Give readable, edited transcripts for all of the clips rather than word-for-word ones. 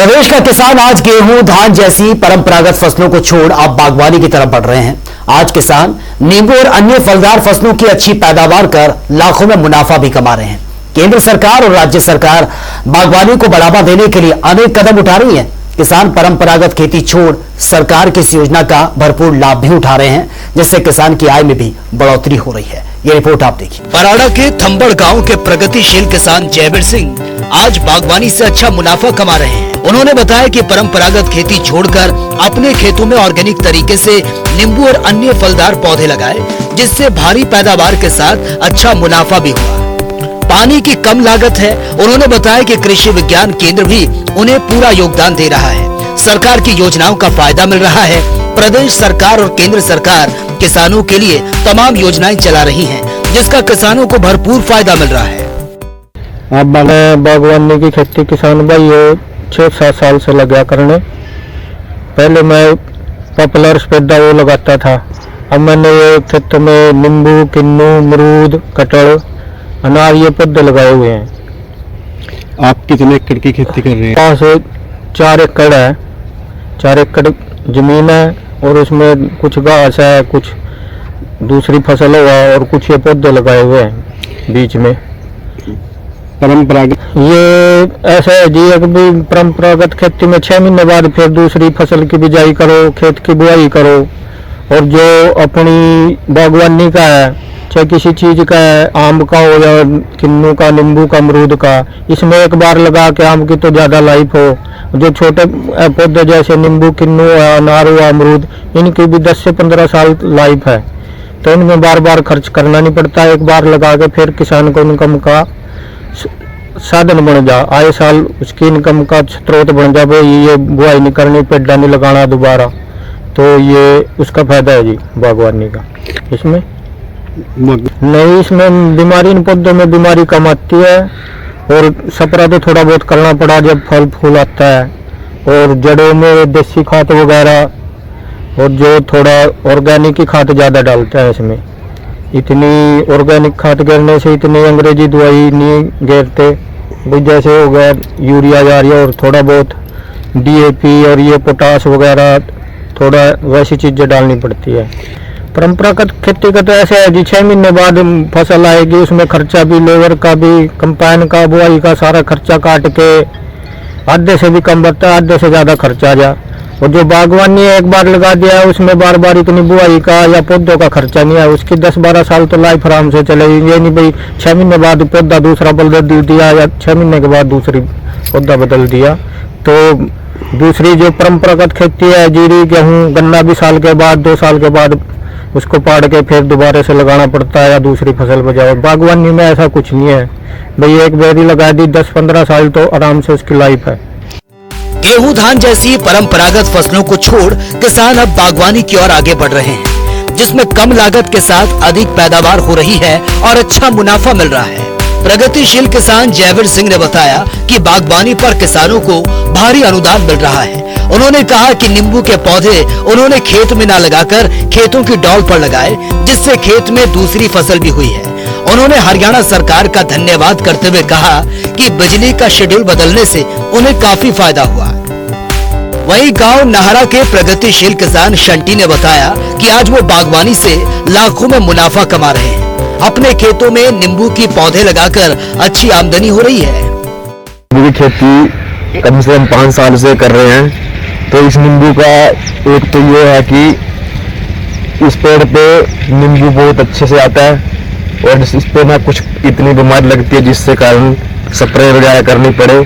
प्रदेश का किसान आज गेहूं, धान जैसी परंपरागत फसलों को छोड़ अब बागवानी की तरफ बढ़ रहे हैं। आज किसान नींबू और अन्य फलदार फसलों की अच्छी पैदावार कर लाखों में मुनाफा भी कमा रहे हैं। केंद्र सरकार और राज्य सरकार बागवानी को बढ़ावा देने के लिए अनेक कदम उठा रही है। किसान परंपरागत खेती छोड़ सरकार की इस योजना का भरपूर लाभ भी उठा रहे हैं, जिससे किसान की आय में भी बढ़ोतरी हो रही है। ये रिपोर्ट आप देखिए। पराड़ा के थंबड़ गांव के प्रगतिशील किसान जयवीर सिंह आज बागवानी से अच्छा मुनाफा कमा रहे हैं। उन्होंने बताया कि परंपरागत खेती छोड़कर अपने खेतों में ऑर्गेनिक तरीके से नींबू और अन्य फलदार पौधे लगाए, जिससे भारी पैदावार के साथ अच्छा मुनाफा भी हुआ। पानी की कम लागत है। उन्होंने बताया कि कृषि विज्ञान केंद्र भी उन्हें पूरा योगदान दे रहा है। सरकार की योजनाओं का फायदा मिल रहा है। प्रदेश सरकार और केंद्र सरकार किसानों के लिए तमाम योजनाएं चला रही हैं, जिसका किसानों को भरपूर फायदा मिल रहा है। अब मैंने बागवानी की खेती किसान भाई 6-7 साल से लगा करने। पहले मैं पॉपुलर सफेदा वो लगाता था। अब मैंने ये खेतों में नींबू, किन्नू, अमरूद, कटहल, अनार ये पौधे लगाए हुए हैं। आप कितने एकड़ की खेती कर रहे हैं? 5 से 4 एकड़ है। 4 एकड़ जमीन है और उसमें कुछ घास है, कुछ दूसरी फसल हुआ और कुछ ये पौधे लगाए हुए हैं बीच में। परंपरागत ये ऐसा है जी, अभी परंपरागत खेती में 6 महीने बाद फिर दूसरी फसल की बिजाई करो, खेत की बुआई करो। और जो अपनी बागवानी का है, चाहे किसी चीज का है, आम का हो या किन्नू का, नींबू का, अमरूद का, इसमें एक बार लगा के आम की तो ज्यादा लाइफ हो। जो छोटे पौधे जैसे नींबू, किन्नू, अनार हुआ, अमरूद, इनकी भी 10 से 15 साल लाइफ है, तो इनमें बार बार खर्च करना नहीं पड़ता। एक बार लगा के फिर किसान को इनकम का साधन बन जा, आए साल उसकी इनकम का स्रोत बन जा। ये बुआई नहीं करनी, पेड़ा नहीं लगाना दोबारा, तो ये उसका फायदा है जी बागवानी का। इसमें नहीं, इसमें बीमारी, इन पौधों में बीमारी कम आती है और सपरा तो थोड़ा बहुत करना पड़ा जब फल फूल आता है। और जड़ों में देसी खाद वगैरह और जो थोड़ा ऑर्गेनिक की खाद ज़्यादा डालता है इसमें। इतनी ऑर्गेनिक खाद गिरने से इतनी अंग्रेजी दवाई नहीं गिरते भाई, जैसे हो गया यूरिया जा रही है और थोड़ा बहुत DAP और ये पोटास वगैरह, थोड़ा वैसी चीज़ें डालनी पड़ती है। परंपरागत खेती का तो ऐसे है जी, 6 महीने बाद फसल आएगी, उसमें खर्चा भी, लेबर का भी, कंपाइन का, बुआई का सारा खर्चा काट के आधे से भी कम बचता है, आधे से ज़्यादा खर्चा जा। और जो बागवानी है, एक बार लगा दिया है, उसमें बार बार इतनी बुआई का या पौधों का खर्चा नहीं है। उसकी 10-12 साल तो लाइफ आराम से चलेगी। ये नहीं भाई 6 महीने बाद पौधा दूसरा बदल दिया या 6 महीने के बाद दूसरी पौधा बदल दिया। तो दूसरी जो परंपरागत खेती है, जीरी, गेहूँ, गन्ना भी साल के बाद, 2 साल के बाद उसको पाड़ के फिर दोबारा से लगाना पड़ता है या दूसरी फसल बजाओ। बागवानी में ऐसा कुछ नहीं है भाई, एक बेरी लगा दी 10-15 साल तो आराम से उसकी लाइफ है। गेहूं, धान जैसी परंपरागत फसलों को छोड़ किसान अब बागवानी की ओर आगे बढ़ रहे हैं, जिसमें कम लागत के साथ अधिक पैदावार हो रही है और अच्छा मुनाफा मिल रहा है। प्रगतिशील किसान जयवीर सिंह ने बताया कि बागवानी पर किसानों को भारी अनुदान मिल रहा है। उन्होंने कहा कि नींबू के पौधे उन्होंने खेत में न लगाकर खेतों की डॉल पर लगाए, जिससे खेत में दूसरी फसल भी हुई है। उन्होंने हरियाणा सरकार का धन्यवाद करते हुए कहा कि बिजली का शेड्यूल बदलने से उन्हें काफी फायदा हुआ। वहीं गांव नाहरा के प्रगतिशील किसान शंटी ने बताया कि आज वो बागवानी से लाखों में मुनाफा कमा रहे हैं। अपने खेतों में नींबू की पौधे लगाकर अच्छी आमदनी हो रही है। नींबू की खेती कम से कम 5 साल से कर रहे हैं। तो इस नींबू का एक तो ये है कि इस पेड़ पे नींबू बहुत अच्छे से आता है और इस पे ना कुछ इतनी बीमारी लगती है जिससे कारण स्प्रे वगैरह करनी पड़े,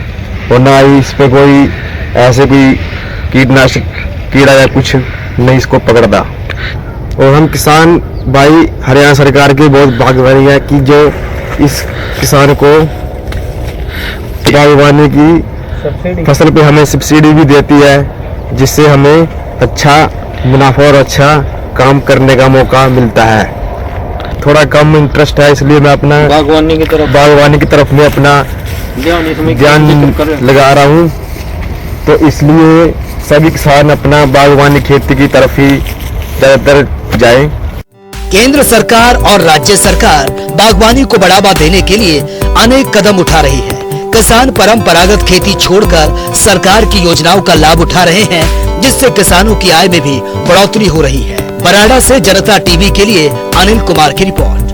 और ना ही इस पे कोई ऐसे कोई कीटनाशक कीड़ा या कुछ नहीं इसको पकड़ता। और हम किसान भाई हरियाणा सरकार की बहुत भागीदारी है कि जो इस किसान को बागवानी की फसल पे हमें सब्सिडी भी देती है, जिससे हमें अच्छा मुनाफा और अच्छा काम करने का मौका मिलता है। थोड़ा कम इंटरेस्ट है, इसलिए मैं अपना बागवानी की तरफ में अपना ध्यान लगा रहा हूँ। तो इसलिए सभी किसान अपना बागवानी खेती की तरफ ही ज्यादातर जाएं। केंद्र सरकार और राज्य सरकार बागवानी को बढ़ावा देने के लिए अनेक कदम उठा रही है। किसान परंपरागत खेती छोड़कर सरकार की योजनाओं का लाभ उठा रहे हैं, जिससे किसानों की आय में भी बढ़ोतरी हो रही है। बराड़ा से जनता टीवी के लिए अनिल कुमार की रिपोर्ट।